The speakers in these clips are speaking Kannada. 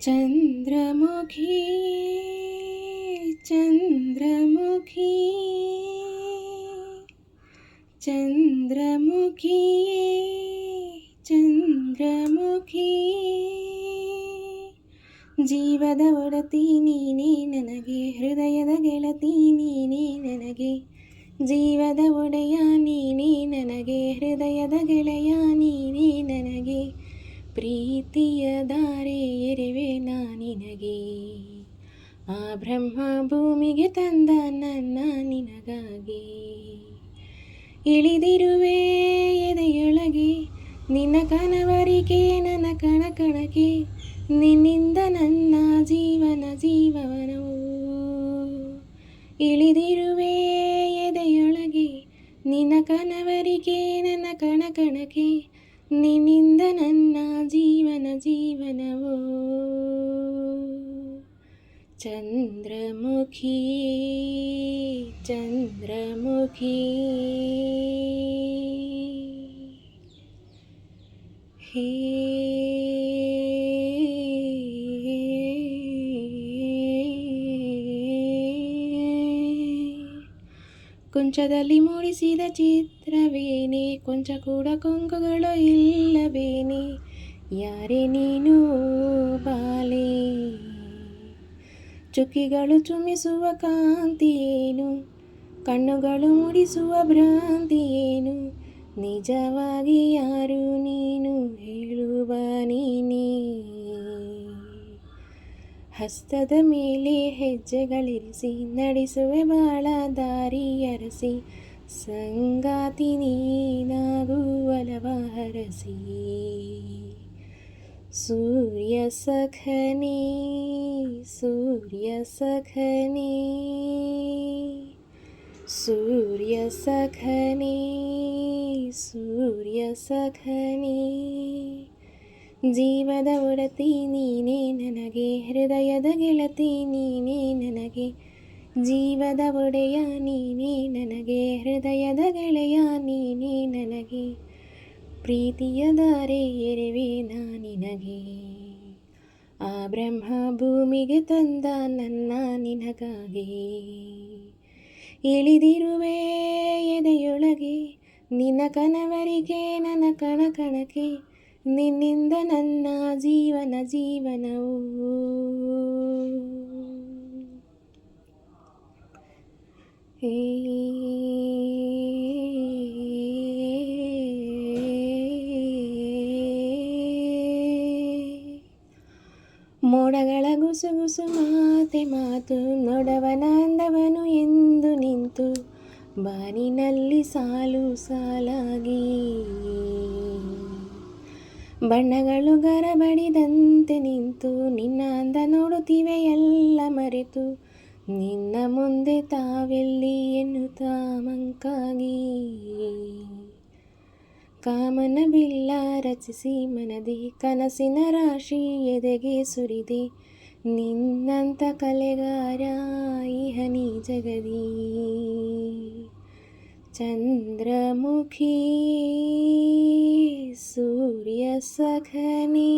ಚಂದ್ರಮುಖಿ ಚಂದ್ರಮುಖಿ ಚಂದ್ರಮುಖಿಯೇ ಚಂದ್ರಮುಖಿ ಜೀವದ ಒಡತಿ ನೀನೇ ನನಗೆ, ಹೃದಯದ ಗೆಳತಿ ನೀನೇ ನನಗೆ, ಜೀವದ ಒಡೆಯ ನೀನೇ ನನಗೆ, ಹೃದಯದ ಗೆಳೆಯ ನೀನೇ ನನಗೆ, ಪ್ರೀತಿಯ ಧಾರೆ ಎರೆವೆ ನಾನಿನಗೆ, ಆ ಬ್ರಹ್ಮ ಭೂಮಿಗೆ ತಂದ ನನ್ನ ನಿನಗಾಗಿ. ಇಳಿದಿರುವೆ ಎದೆಯೊಳಗೆ ನಿನ್ನ ಕನವರಿಕೆ ನನ್ನ ಕಣಕಣಕ್ಕೆ, ನಿನ್ನಿಂದ ನನ್ನ ಜೀವನವು. ಇಳಿದಿರುವೆ ಎದೆಯೊಳಗೆ ನಿನ್ನ ಕನವರಿಕೆ ನನ್ನ ಕಣಕಣಕ್ಕೆ, ನಿನ್ನಿಂದ ನನ್ನ ಜೀವನವು. ಚಂದ್ರಮುಖಿ ಚಂದ್ರಮುಖಿ ಹೇ ಕೊಂಚದಲ್ಲಿ ಮೂಡಿಸಿದ ಚಿತ್ರವೇನೆ, ಕೊಂಚ ಕೂಡ ಕೊಂಕುಗಳು ಇಲ್ಲವೇನೆ, ಯಾರೇ ನೀನು ಬಾಲೆ, ಚುಕ್ಕಿಗಳು ಚುಮ್ಮಿಸುವ ಕಾಂತಿಯೇನು, ಕಣ್ಣುಗಳು ಮೂಡಿಸುವ ಭ್ರಾಂತಿಯೇನು, ನಿಜವಾಗಿ ಯಾರು ನೀನು ಹೇಳುವ ನೀನೇ. ಹಸ್ತದ ಮೇಲೆ ಹೆಜ್ಜೆಗಳಿರಿಸಿ ನಡೆಸುವೆ ಬಾಳ ದಾರಿ ಅರಸಿ, ಸಂಗಾತಿ ನೀನಾಗುವಲವ ಹರಸಿ. ಸೂರ್ಯ ಸಖನೇ ಸೂರ್ಯ ಸಖನೇ ಸೂರ್ಯ ಸಖನೇ ಸೂರ್ಯ ಸಖನೇ, ಜೀವದ ಒಡತಿ ನೀನೇ ನನಗೆ, ಹೃದಯದ ಗೆಳತಿ ನೀನೇ ನನಗೆ, ಜೀವದ ಒಡೆಯ ನೀನೇ ನನಗೆ, ಹೃದಯದ ಗೆಳೆಯ ನೀನೇ ನನಗೆ, ಪ್ರೀತಿಯ ಧಾರೆ ಎರೆವೆ ನಾನಿನಗೆ, ಆ ಬ್ರಹ್ಮ ಭೂಮಿಗೆ ತಂದ ನನ್ನ ನಿನಗಾಗಿ. ಇಳಿದಿರುವೆ ಎದೆಯೊಳಗೆ ನಿನ್ನ ಕನವರಿಕೆ ನನ್ನ ಕಣಕಣಕ್ಕೆ, ನಿನ್ನಿಂದ ನನ್ನ ಜೀವನವು. ಮೋಡಗಳ ಗುಸುಗುಸು ಮಾತು, ನೋಡವನ ಅಂದವನು ಎಂದು ನಿಂತು, ಬಾನಿನಲ್ಲಿ ಸಾಲು ಸಾಲಾಗಿ, ಬಣ್ಣಗಳು ಗರಬಡಿದಂತೆ ನಿಂತು, ನಿನ್ನ ಅಂದ ನೋಡುತ್ತಿವೆ ಎಲ್ಲ ಮರೆತು, ನಿನ್ನ ಮುಂದೆ ತಾವೆಲ್ಲಿ ಎನ್ನುತ್ತಾ ಮಂಕಾಗಿ. ಕಾಮನ ಬಿಲ್ಲ ರಚಿಸಿ ಮನದಿ, ಕನಸಿನ ರಾಶಿ ಎದೆಗೆ ಸುರಿದೆ, ನಿನ್ನಂತ ಕಲೆಗಾರ ಇಹನಿ ಜಗದಿ. ಚಂದ್ರಮುಖಿ ಸೂರ್ಯ ಸಖನೇ,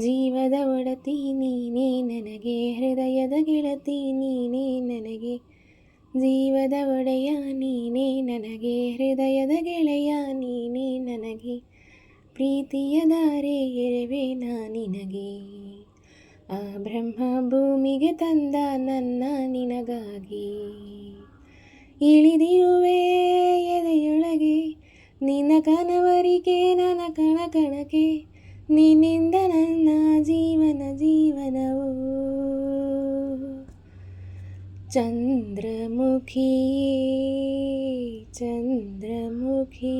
ಜೀವದ ಒಡತಿ ನೀನೇ ನನಗೆ, ಹೃದಯದ ಗೆಳತಿ ನೀನೇ ನನಗೆ, ಜೀವದ ಒಡೆಯ ನೀನೇ ನನಗೆ, ಹೃದಯದ ಗೆಳೆಯ ನೀನೇ ನನಗೆ, ಪ್ರೀತಿಯ ಧಾರೆ ಎರೆವೆ ನಾನಿನಗೆ, ಆ ಬ್ರಹ್ಮ ಭೂಮಿಗೆ ತಂದ ನನ್ನ ನಿನಗಾಗಿ. ಇಳಿದಿರುವೆ ಎದೆಯೊಳಗೆ ನಿನ್ನ ಕನವರಿಕೆ ನನ್ನ ಕಣಕಣಕ್ಕೆ, ನಿನ್ನಿಂದ ನನ್ನ ಜೀವನವು. ಚಂದ್ರಮುಖಿ ಚಂದ್ರಮುಖಿ.